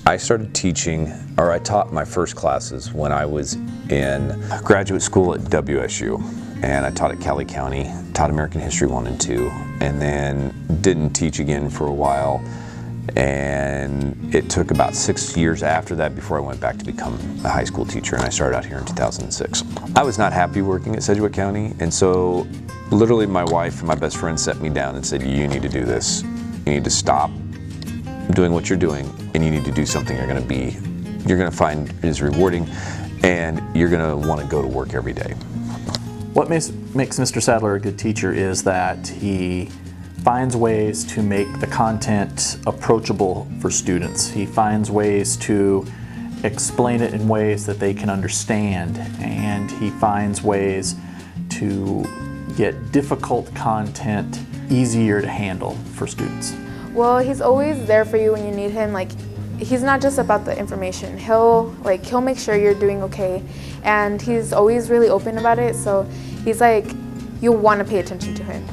I started teaching, or I taught my first classes when I was in graduate school at WSU. And I taught at Cali County, taught American History 1 and 2, and then didn't teach again for a while. And it took about 6 years after that before I went back to become a high school teacher, and I started out here in 2006. I was not happy working at Sedgwick County, and so literally my wife and my best friend sat me down and said, you need to do this. You need to stop doing what you're doing, and you need to do something you're going to find is rewarding, and you're going to want to go to work every day. What makes Mr. Sadler a good teacher is that he finds ways to make the content approachable for students. He finds ways to explain it in ways that they can understand, and he finds ways to get difficult content easier to handle for students. Well, he's always there for you when you need him. Like, he's not just about the information. He'll make sure you're doing okay, and he's always really open about it. So he's like, you'll want to pay attention to him.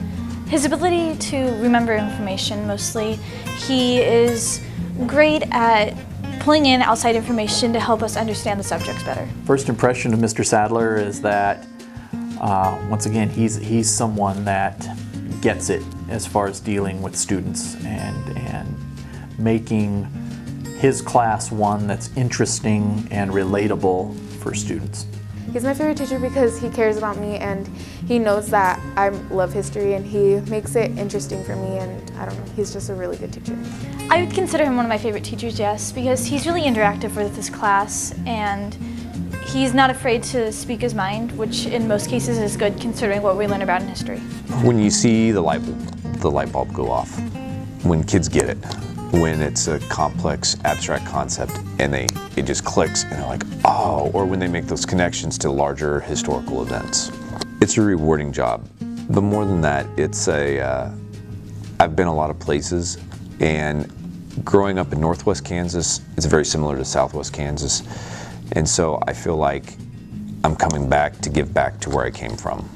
His ability to remember information mostly. He is great at pulling in outside information to help us understand the subjects better. First impression of Mr. Sadler is that, once again, he's someone that gets it as far as dealing with students and making his class one that's interesting and relatable for students. He's my favorite teacher because he cares about me, and he knows that I love history, and he makes it interesting for me, and I don't know, he's just a really good teacher. I would consider him one of my favorite teachers, yes, because he's really interactive with this class, and he's not afraid to speak his mind, which in most cases is good considering what we learn about in history. When you see the light bulb go off, when kids get it, when it's a complex, abstract concept and it just clicks and they're like, oh, or when they make those connections to larger historical events. It's a rewarding job, but more than that, I've been a lot of places, and growing up in Northwest Kansas, it's very similar to Southwest Kansas, and so I feel like I'm coming back to give back to where I came from.